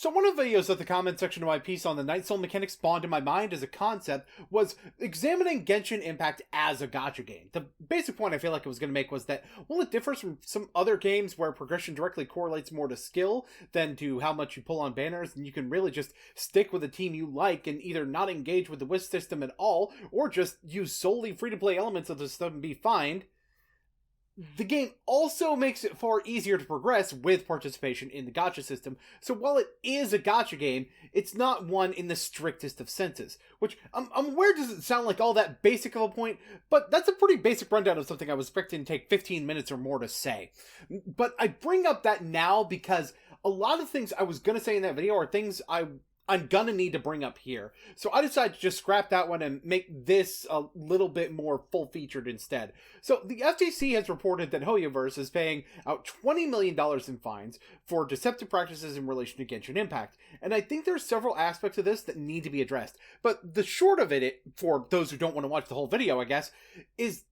So one of the videos that the comment section of my piece on the Night Soul mechanic spawned in my mind as a concept was examining Genshin Impact as a gacha game. The basic point I feel like I was going to make was that, while it differs from some other games where progression directly correlates more to skill than to how much you pull on banners, and you can really just stick with a team you like and either not engage with the wish system at all, or just use solely free-to-play elements of the system and be fine, the game also makes it far easier to progress with participation in the gacha system, so while it is a gacha game, it's not one in the strictest of senses. Which, I'm aware doesn't sound like all that basic of a point, but that's a pretty basic rundown of something I was expecting to take 15 minutes or more to say. But I bring up that now because a lot of things I was going to say in that video are things I'm gonna need to bring up here. So I decided to just scrap that one and make this a little bit more full-featured instead. So the FTC has reported that Hoyoverse is paying out $20 million in fines for deceptive practices in relation to Genshin Impact. And I think there's several aspects of this that need to be addressed. But the short of it, for those who don't want to watch the whole video, I guess, is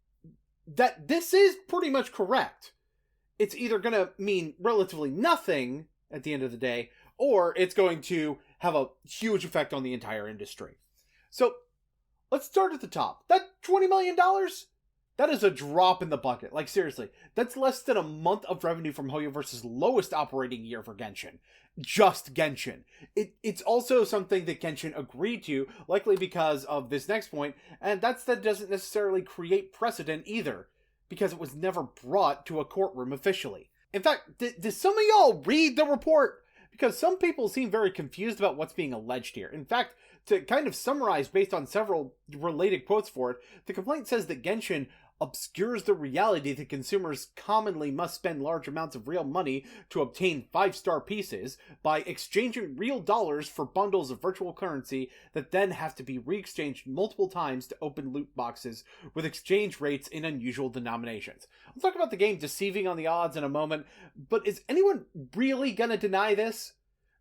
that this is pretty much correct. It's either gonna mean relatively nothing at the end of the day, or it's going to have a huge effect on the entire industry. So, let's start at the top. That $20 million? That is a drop in the bucket. Like, seriously, that's less than a month of revenue from Hoyoverse's lowest operating year for Genshin. Just Genshin. It's also something that Genshin agreed to, likely because of this next point, and that doesn't necessarily create precedent either, because it was never brought to a courtroom officially. In fact, did some of y'all read the report? Because some people seem very confused about what's being alleged here. In fact, to kind of summarize based on several related quotes for it, the complaint says that Genshin obscures the reality that consumers commonly must spend large amounts of real money to obtain 5-star pieces by exchanging real dollars for bundles of virtual currency that then have to be re-exchanged multiple times to open loot boxes with exchange rates in unusual denominations. I'll talk about the game deceiving on the odds in a moment, but is anyone really gonna deny this?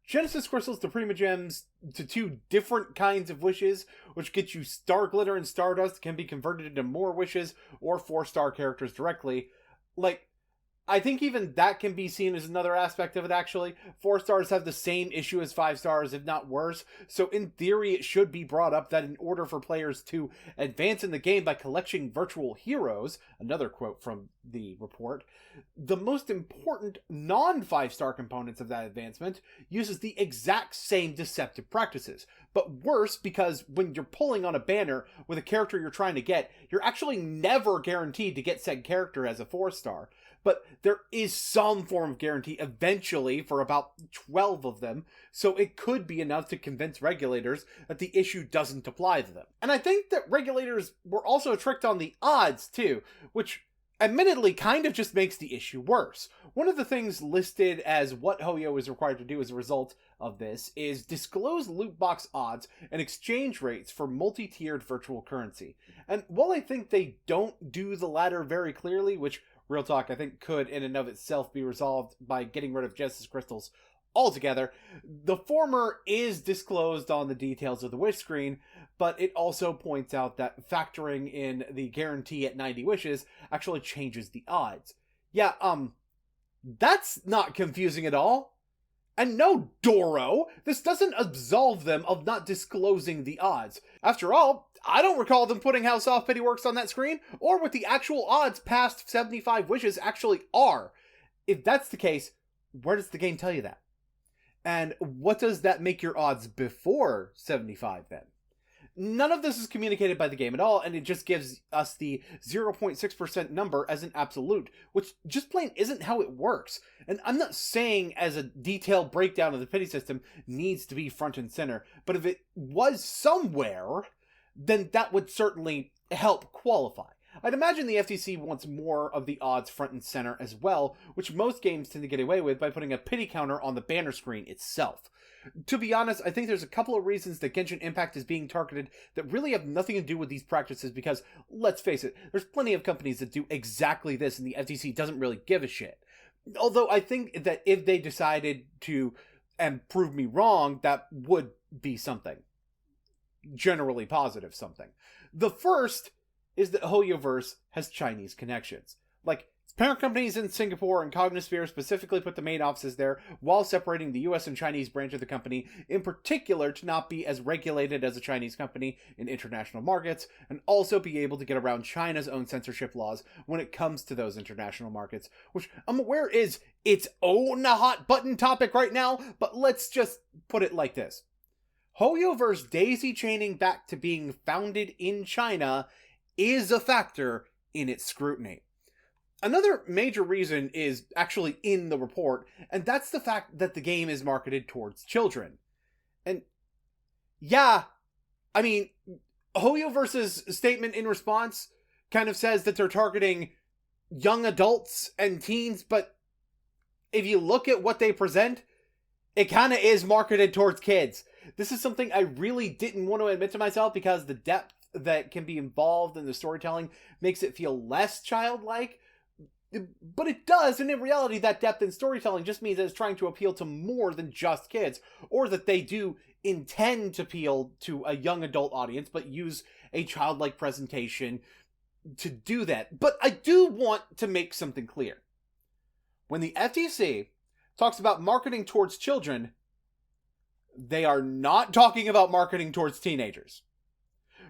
Genesis crystals to primogems to 2 different kinds of wishes, which get you star glitter and stardust, can be converted into more wishes or 4-star characters directly. Like, I think even that can be seen as another aspect of it, actually. 4 stars have the same issue as 5 stars, if not worse. So in theory, it should be brought up that in order for players to advance in the game by collecting virtual heroes, another quote from the report, the most important non-5-star components of that advancement uses the exact same deceptive practices. But worse, because when you're pulling on a banner with a character you're trying to get, you're actually never guaranteed to get said character as a 4-star. But there is some form of guarantee eventually for about 12 of them, so it could be enough to convince regulators that the issue doesn't apply to them. And I think that regulators were also tricked on the odds too, which admittedly kind of just makes the issue worse. One of the things listed as what Hoyo is required to do as a result of this is disclose loot box odds and exchange rates for multi-tiered virtual currency. And while I think they don't do the latter very clearly, which real talk, I think could in and of itself be resolved by getting rid of Genesis crystals altogether, the former is disclosed on the details of the wish screen, but it also points out that factoring in the guarantee at 90 wishes actually changes the odds. Yeah, that's not confusing at all. And no, Doro, this doesn't absolve them of not disclosing the odds. After all, I don't recall them putting how soft pity works on that screen, or what the actual odds past 75 wishes actually are. If that's the case, where does the game tell you that? And what does that make your odds before 75 then? None of this is communicated by the game at all, and it just gives us the 0.6% number as an absolute, which just plain isn't how it works. And I'm not saying as a detailed breakdown of the pity system needs to be front and center, but if it was somewhere, then that would certainly help qualify. I'd imagine the FTC wants more of the odds front and center as well, which most games tend to get away with by putting a pity counter on the banner screen itself. To be honest, I think there's a couple of reasons that Genshin Impact is being targeted that really have nothing to do with these practices because, let's face it, there's plenty of companies that do exactly this and the FTC doesn't really give a shit. Although I think that if they decided to, and prove me wrong, that would be something. Generally positive something. The first is that Hoyoverse has Chinese connections. Like, Parent companies in Singapore and Cognisphere specifically put the main offices there while separating the US and Chinese branch of the company, in particular to not be as regulated as a Chinese company in international markets, and also be able to get around China's own censorship laws when it comes to those international markets, which I'm aware is its own hot button topic right now, but let's just put it like this. Hoyoverse daisy chaining back to being founded in China is a factor in its scrutiny. Another major reason is actually in the report, and that's the fact that the game is marketed towards children. And yeah, I mean, Hoyoverse's statement in response kind of says that they're targeting young adults and teens, but if you look at what they present, it kind of is marketed towards kids. This is something I really didn't want to admit to myself because the depth that can be involved in the storytelling makes it feel less childlike. But it does, and in reality, that depth in storytelling just means that it's trying to appeal to more than just kids, or that they do intend to appeal to a young adult audience, but use a childlike presentation to do that. But I do want to make something clear. When the FTC talks about marketing towards children, they are not talking about marketing towards teenagers.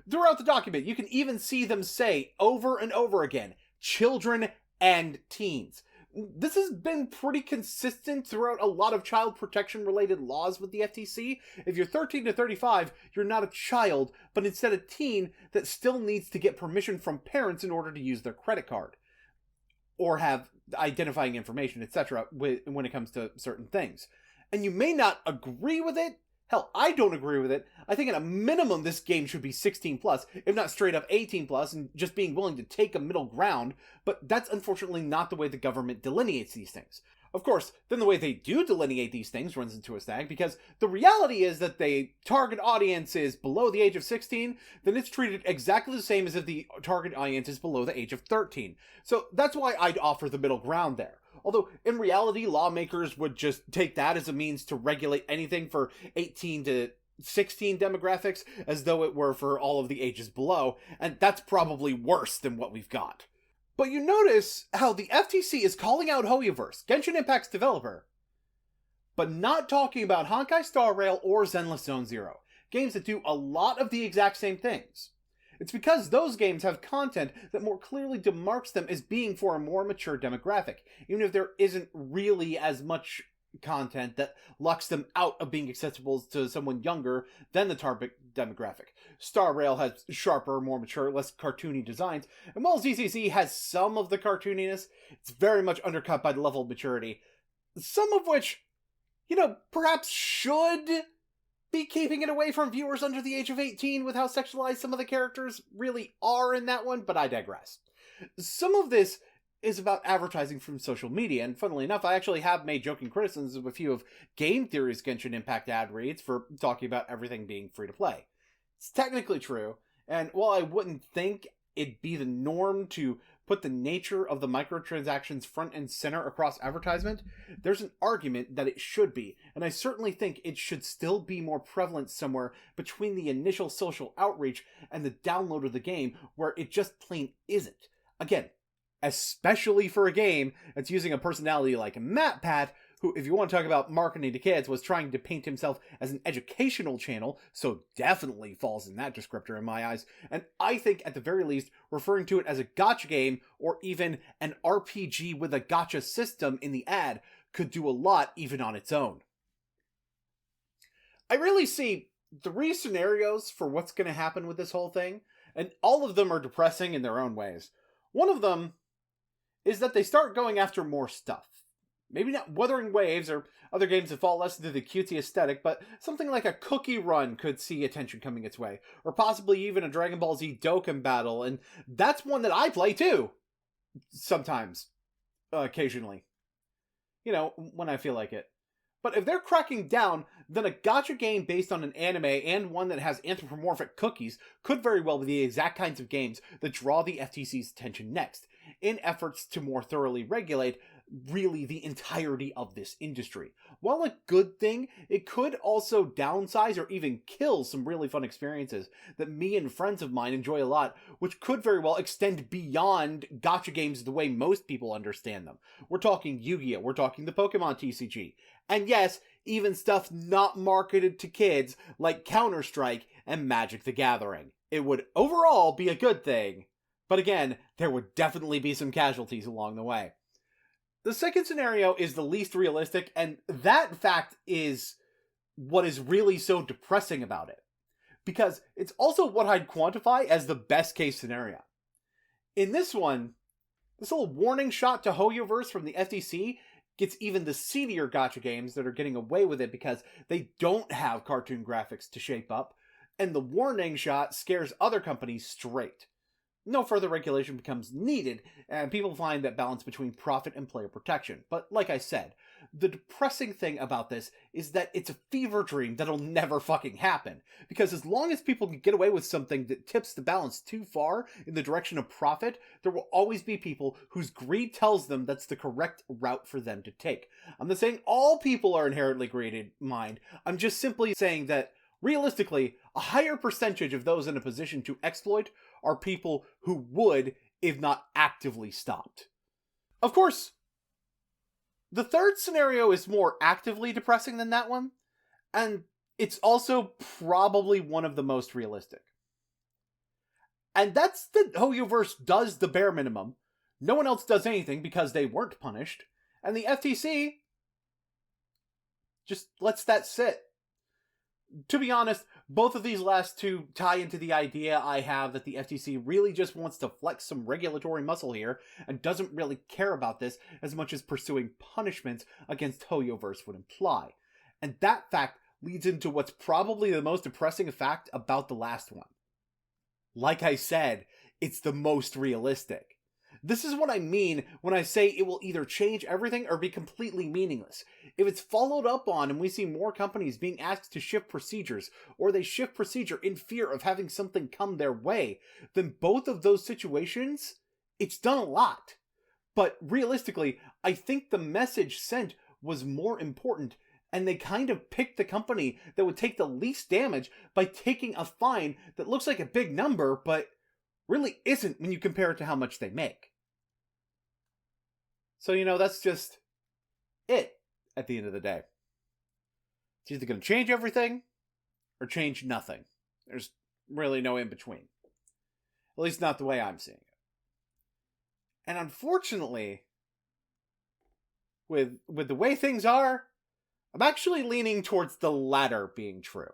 Throughout the document, you can even see them say over and over again, children and teens. This has been pretty consistent throughout a lot of child protection related laws with the FTC. If you're 13 to 35, you're not a child, but instead a teen that still needs to get permission from parents in order to use their credit card or have identifying information, etc. when it comes to certain things. And you may not agree with it. Hell, I don't agree with it. I think at a minimum this game should be 16 plus, if not straight up 18 plus, and just being willing to take a middle ground, but that's unfortunately not the way the government delineates these things. Of course, then the way they do delineate these things runs into a snag, because the reality is that the target audience is below the age of 16, then it's treated exactly the same as if the target audience is below the age of 13. So that's why I'd offer the middle ground there. Although, in reality, lawmakers would just take that as a means to regulate anything for 18 to 16 demographics as though it were for all of the ages below, and that's probably worse than what we've got. But you notice how the FTC is calling out Hoyoverse, Genshin Impact's developer, but not talking about Honkai Star Rail or Zenless Zone Zero, games that do a lot of the exact same things. It's because those games have content that more clearly demarks them as being for a more mature demographic, even if there isn't really as much content that locks them out of being accessible to someone younger than the target demographic. Star Rail has sharper, more mature, less cartoony designs, and while ZZZ has some of the cartooniness, it's very much undercut by the level of maturity, some of which, perhaps should be keeping it away from viewers under the age of 18 with how sexualized some of the characters really are in that one, but I digress. Some of this is about advertising from social media, and funnily enough, I actually have made joking criticisms of a few of Game Theory's Genshin Impact ad reads for talking about everything being free to play. It's technically true, and while I wouldn't think it'd be the norm to put the nature of the microtransactions front and center across advertisement, there's an argument that it should be, and I certainly think it should still be more prevalent somewhere between the initial social outreach and the download of the game, where it just plain isn't. Again, especially for a game that's using a personality like MatPat, who, if you want to talk about marketing to kids, was trying to paint himself as an educational channel, so definitely falls in that descriptor in my eyes, and I think at the very least, referring to it as a gacha game, or even an RPG with a gacha system in the ad, could do a lot even on its own. I really see 3 scenarios for what's going to happen with this whole thing, and all of them are depressing in their own ways. One of them is that they start going after more stuff. Maybe not Wuthering Waves or other games that fall less into the cutesy aesthetic, but something like a Cookie Run could see attention coming its way. Or possibly even a Dragon Ball Z Dokkan battle, and that's one that I play too. Sometimes. Occasionally. When I feel like it. But if they're cracking down, then a gacha game based on an anime and one that has anthropomorphic cookies could very well be the exact kinds of games that draw the FTC's attention next, in efforts to more thoroughly regulate really the entirety of this industry. While a good thing, it could also downsize or even kill some really fun experiences that me and friends of mine enjoy a lot, which could very well extend beyond gacha games the way most people understand them. We're talking Yu-Gi-Oh!, we're talking the Pokemon TCG, and yes, even stuff not marketed to kids like Counter-Strike and Magic the Gathering. It would overall be a good thing, but again, there would definitely be some casualties along the way. The second scenario is the least realistic, and that fact is what is really so depressing about it. Because it's also what I'd quantify as the best case scenario. In this one, this little warning shot to Hoyoverse from the FTC gets even the seedier gacha games that are getting away with it because they don't have cartoon graphics to shape up, and the warning shot scares other companies straight. No further regulation becomes needed, and people find that balance between profit and player protection. But like I said, the depressing thing about this is that it's a fever dream that'll never fucking happen. Because as long as people can get away with something that tips the balance too far in the direction of profit, there will always be people whose greed tells them that's the correct route for them to take. I'm not saying all people are inherently greedy in mind. I'm just simply saying that realistically, a higher percentage of those in a position to exploit are people who would, if not actively stopped. Of course, the third scenario is more actively depressing than that one, and it's also probably one of the most realistic. And that's that Hoyoverse does the bare minimum, no one else does anything because they weren't punished, and the FTC just lets that sit. To be honest, both of these last two tie into the idea I have that the FTC really just wants to flex some regulatory muscle here and doesn't really care about this as much as pursuing punishments against Hoyoverse would imply. And that fact leads into what's probably the most depressing fact about the last one. Like I said, it's the most realistic. This is what I mean when I say it will either change everything or be completely meaningless. If it's followed up on and we see more companies being asked to shift procedures, or they shift procedure in fear of having something come their way, then both of those situations, it's done a lot. But realistically, I think the message sent was more important, and they kind of picked the company that would take the least damage by taking a fine that looks like a big number, but really isn't when you compare it to how much they make. So, that's just it at the end of the day. It's either going to change everything or change nothing. There's really no in between. At least not the way I'm seeing it. And unfortunately, with the way things are, I'm actually leaning towards the latter being true.